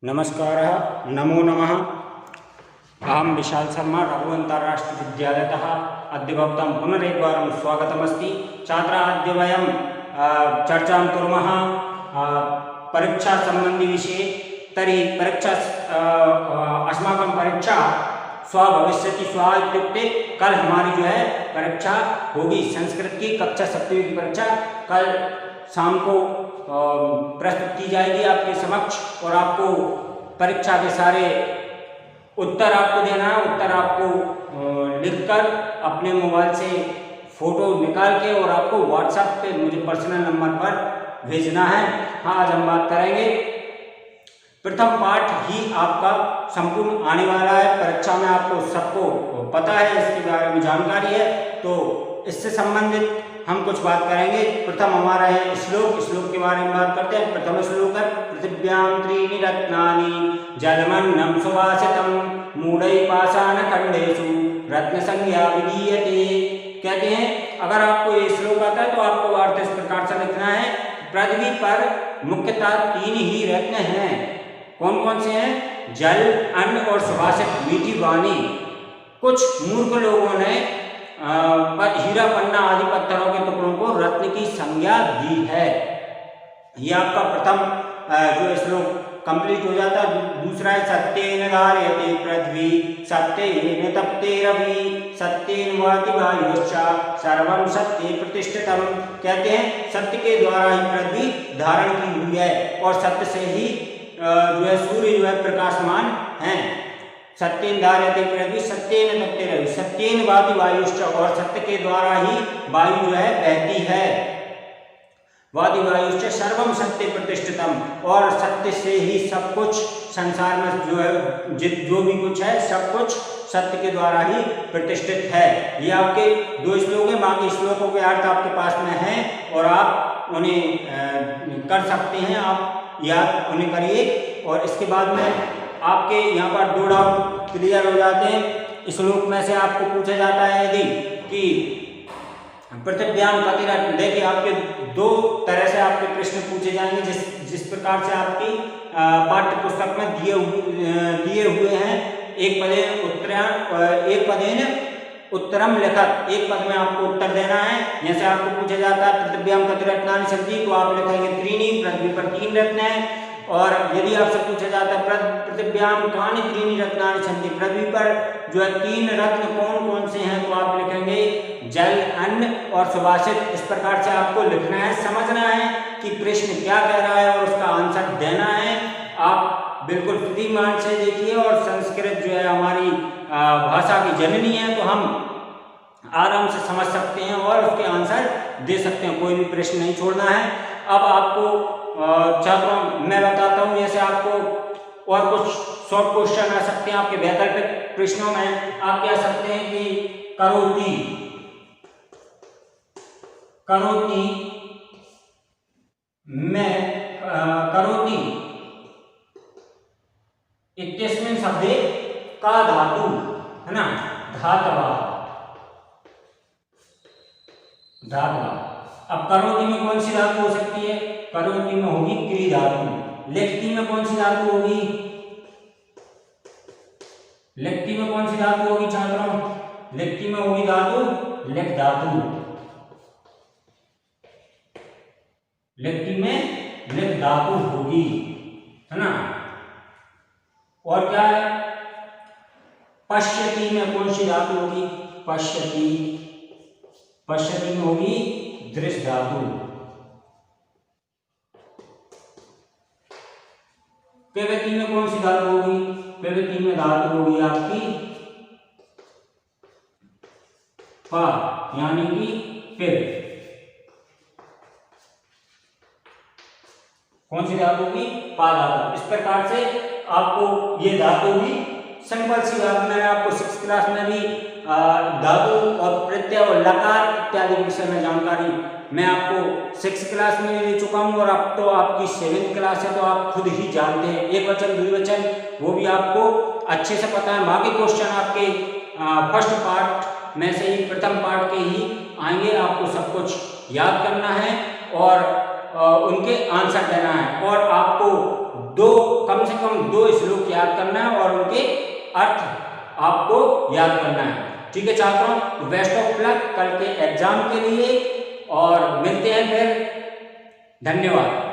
नमस्कारः, नमो नमः। अहं विशाल शर्मा रघुवंताराष्ट्रविद्यालयतः अद्य भवतां पुनरेकवारं स्वागतमस्ति। छात्राः, अद्य वयं चर्चां कुर्मः परीक्षासम्बन्धिविषये। तर्हि परीक्षा अस्माकं परीक्षा श्वः भविष्यति। श्वः इत्युक्ते कल हमारी जो है परीक्षा होगी संस्कृत की कक्षा 7वीं की परीक्षा। कल शाम को प्रस्तुत की जाएगी आपके समक्ष और आपको परीक्षा के सारे उत्तर आपको देना है। उत्तर आपको लिखकर अपने मोबाइल से फ़ोटो निकाल के और आपको व्हाट्सएप पे मुझे पर्सनल नंबर पर भेजना है। हाँ, आज हम बात करेंगे, प्रथम पाठ ही आपका संपूर्ण आने वाला है परीक्षा में। आपको सबको पता है, इसके बारे में जानकारी है, तो इससे संबंधित हम कुछ बात करेंगे। प्रथम हमारा है श्लोक के बारे में बात करते हैं। प्रथम श्लोक है, पृथिव्यां त्रीणि रत्नानि जलमन्नं सुवासितं मूढैः पाषाणखण्डेषु रत्नसंज्ञा विधीयते। कहते हैं, अगर आपको ये श्लोक आता है तो आपको अर्थ इस प्रकार से लिखना है। पृथ्वी पर मुख्यतः 3 ही रत्न हैं। कौन कौन से हैं? जल, अन्न और सुवासित मीठी वाणी। कुछ मूर्ख लोगों ने हीरा पन्ना आदि पत्थरों के टुकड़ों को रत्न की संज्ञा दी है। यह आपका प्रथम जो श्लोक कंप्लीट हो जाता है। दूसरा है, सत्येन धार्यते पृथ्वी सत्येन तप्ते रवि सत्येन वाति वायुश्च सर्वं सत्ये प्रतिष्ठितम्। कहते हैं, सत्य के द्वारा ही पृथ्वी धारण की हुई है और सत्य से ही जो है सूर्य जो है प्रकाशमान है। सत्येन धार्यते पृथ्वी सत्येन तप्ते रवि सत्येन वाति वायुश्च, और सत्य के द्वारा ही वायु जो है बहती है। वाति वायुश्च सर्वम सत्य प्रतिष्ठितम, और सत्य से ही सब कुछ संसार में जो है जो भी कुछ है सब कुछ सत्य के द्वारा ही प्रतिष्ठित है। ये आपके 2 श्लोक हैं। बाकी श्लोकों के अर्थ आपके पास में हैं और आप उन्हें कर सकते हैं। आप याद उन्हें करिए और इसके बाद में आपके यहाँ पर 2 डाउट क्लियर हो जाते हैं। श्लोक में से आपको पूछा जाता है यदि कि पृथिव्यां कति रत्न। देखिए, आपके 2 तरह से आपके प्रश्न पूछे जाएंगे जिस प्रकार से आपकी पाठ्य पुस्तक में दिए हुए हैं। एक पदेन उत्तरम लिखत, एक पद में आपको उत्तर देना है। जैसे आपको पूछा जाता है पृथिव्यां कति रत्नानि सन्ति, तो आप लिखेंगे त्रीणि, पृथ्वी पर 3 रत्न हैं। और यदि आपसे पूछा जाता है पृथिव्यां कानि त्रीणि रत्नानि सन्ति, पृथ्वी पर जो है 3 रत्न कौन कौन से हैं, तो आप लिखेंगे जल, अन्न और सुवासित। इस प्रकार से आपको लिखना है, समझना है कि प्रश्न क्या कह रहा है और उसका आंसर देना है। आप बिल्कुल बुद्धिमान से देखिए, और संस्कृत जो है हमारी भाषा की जननी है, तो हम आराम से समझ सकते हैं और उसके आंसर दे सकते हैं। कोई भी प्रश्न नहीं छोड़ना है। अब आपको छात्रों मैं बताता हूँ, जैसे आपको और कुछ शॉर्ट क्वेश्चन आ सकते हैं आपके वैकल्पिक प्रश्नों में। आप कह सकते हैं कि करोति में करोति इत्यस्मिन् शब्दे का धातु है ना, धातवा। अब करोति में कौन सी धातु हो सकती है? करोति में होगी क्री धातु। लिखती में कौन सी धातु होगी? लिखती में कौन सी धातु होगी छात्रों? लिखती में होगी धातु लिख धातु। लिखती में लिख धातु होगी, है ना। और क्या है? पश्यति में कौन सी धातु होगी? पश्यति में होगी दृश्य धातु। पेवती में कौन सी धातु होगी? पेवती में धातु होगी आपकी पा, यानी कि पिव। कौन सी धातु होगी? पा धातु। इस प्रकार से आपको ये धातु भी सिंपल सी बात, मैंने आपको 6th क्लास में भी धातु और प्रत्यय और लकार इत्यादि विषय में जानकारी मैं आपको 6th क्लास में दे चुका हूँ, और अब तो आपकी 7th क्लास है, तो आप खुद ही जानते हैं। एक वचन द्विवचन वो भी आपको अच्छे से पता है। बाकी क्वेश्चन आपके फर्स्ट पार्ट में से ही, प्रथम पार्ट के ही आएंगे। आपको सब कुछ याद करना है और उनके आंसर देना है। और आपको कम से कम 2 श्लोक याद करना है और उनके अर्थ आपको याद करना है। ठीक है छात्रों, तो बेस्ट ऑफ लक कल के एग्जाम के लिए और मिलते हैं फिर। धन्यवाद।